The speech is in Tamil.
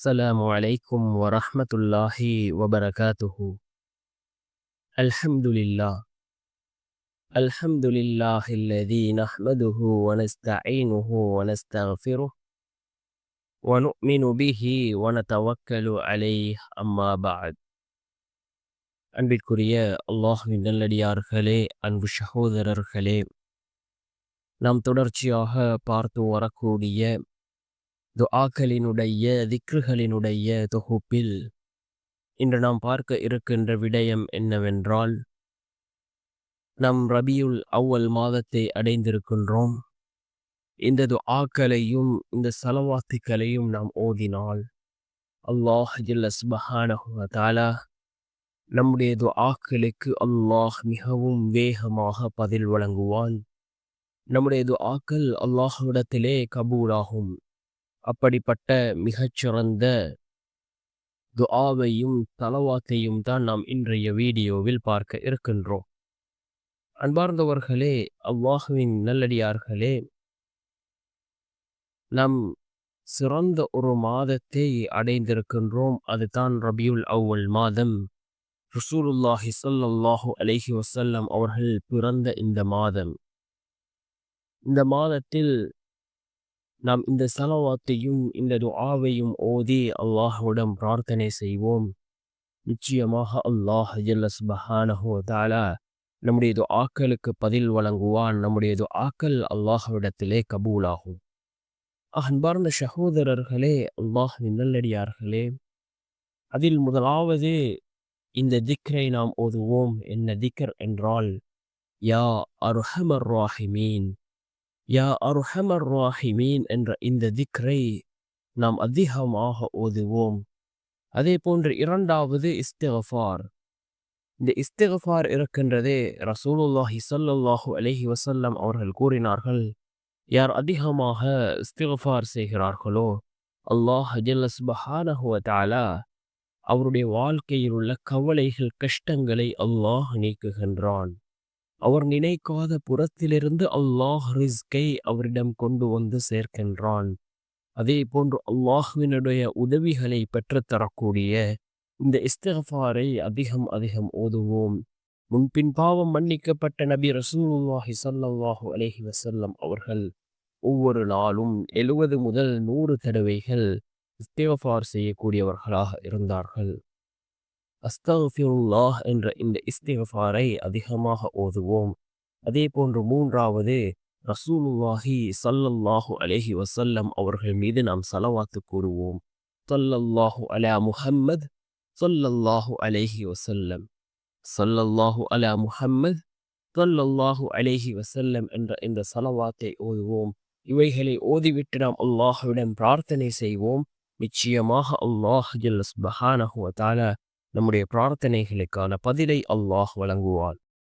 السلام عليكم ورحمة الله وبركاته. الحمد لله. الحمد لله الذي نحمده ونستعينه ونستغفره ونؤمن به ونتوكل عليه أما بعد. அன்பிற்குரிய அல்லாஹ்வின் நல்லடியார்களே, அன்பு சகோதரர்களே, நாம் தொடர்ச்சியாக பார்த்து வரக்கூடிய துஆக்களினுடைய திக்ருகளினுடைய தொகுப்பில் இன்று நாம் பார்க்க இருக்கின்ற விடயம் என்னவென்றால், நம் ரபியுல் அவ்வல் மாதத்தை அடைந்திருக்கின்றோம். இந்த துஆக்களையும் இந்த ஸலவாத்துக்களையும் நாம் ஓதினால் அல்லாஹ் ஜல்ல சுப்ஹானஹு வ தஆலா நம்முடைய துஆக்களுக்கு அல்லாஹ் மிகவும் வேகமாக பதில் வழங்குவான். நம்முடைய துஆக்கள் அல்லாஹ்விடத்திலே கபூலாகும். அப்படிப்பட்ட மிகச்சிறந்த துஆவையும் ஸலவாத்தையும் தான் நாம் இன்றைய வீடியோவில் பார்க்க இருக்கின்றோம். அன்பார்ந்தவர்களே, அல்லாஹ்வின் நல்லடியார்களே, நாம் சிறந்த ஒரு மாதத்தை அடைந்திருக்கின்றோம். அதுதான் ரபியுல் அவ்வல் மாதம். ரசூலுல்லாஹி ஸல்லல்லாஹு அலைஹி வஸல்லம் அவர்கள் பிறந்த இந்த மாதம். இந்த மாதத்தில் நாம் இந்த ஸலவாத்தையும் இந்த துஆவையும் ஓதி அல்லாஹ்விடம் பிரார்த்தனை செய்வோம். நிச்சயமாக அல்லாஹ் ஜல்ல சுப்ஹானஹு வ தஆலா நம்முடைய துஆக்களுக்கு பதில் வழங்குவான். நம்முடைய துஆக்கள் அல்லாஹ்விடத்திலே கபூலாகும். அன்பார்ந்த சகோதரர்களே, அல்லாஹ்வின் நல்லடியார்களே, அதில் முதலாவது இந்த திக்ரை நாம் ஓதுவோம். என்ன திக்ர் என்றால், யா அர்ஹமர் ராஹிமீன், யா அர்ஹமர் ராஹிமீன் என்ற இந்த திக்ரை நாம் அதிகமாக ஓதுவோம். அதே போன்று இரண்டாவது இஸ்திக்ஃபார். இந்த இஸ்திக்ஃபார் இருக்கின்றதே, ரசூலுல்லாஹி ஸல்லல்லாஹு அலைஹி வஸல்லம் அவர்கள் கூறினார்கள், யார் அதிகமாக இஸ்திக்ஃபார் செய்கிறார்களோ அல்லாஹ் ஜல்ல சுப்ஹானஹு வ தஆலா அவருடைய வாழ்க்கையில் உள்ள கவலைகள் கஷ்டங்களை அல்லாஹ் நீக்குகின்றான். அவர் நினைக்காத புறத்திலிருந்து அல்லாஹ் ரிஸ்கை அவரிடம் கொண்டு வந்து சேர்க்கின்றான். அதே போன்று அல்லாஹ்வினுடைய உதவிகளை பெற்றுத்தரக்கூடிய இந்த இஸ்திக்ஃபாரை அதிகம் அதிகம் ஓதுவோம். முன்பின் பாவம் மன்னிக்கப்பட்ட நபி ரசூலுல்லாஹி ஸல்லல்லாஹு அலைஹி வஸல்லம் அவர்கள் ஒவ்வொரு நாளும் 70 முதல் 100 தடவைகள் இஸ்திக்ஃபார் செய்யக்கூடியவர்களாக இருந்தார்கள். அஸ்தக்ஃபிருல்லாஹ் என்ற இந்த இஸ்திக்ஃபாரை அதிகமாக ஓதுவோம். அதே போன்று மூன்றாவது, ரசூலுல்லாஹி ஸல்லல்லாஹு அலைஹி வஸல்லம் அவர்கள் மீது நாம் ஸலவாத்து கூறுவோம். ஸல்லல்லாஹு அலா முஹம்மத் ஸல்லல்லாஹு அலைஹி வஸல்லம், ஸல்லல்லாஹு அலா முஹம்மத் ஸல்லல்லாஹு அலைஹி வஸல்லம் என்ற இந்த ஸலவாத்தை ஓதுவோம். இவைகளை ஓதிவிட்டு நாம் அல்லாஹ்விடம் பிரார்த்தனை செய்வோம். நிச்சயமாக அல்லாஹ் ஜல்ல சுப்ஹானஹு வ தஆலா நம்முடைய பிரார்த்தனைகளுக்கான பதிலை அல்லாஹ் வழங்குவான்.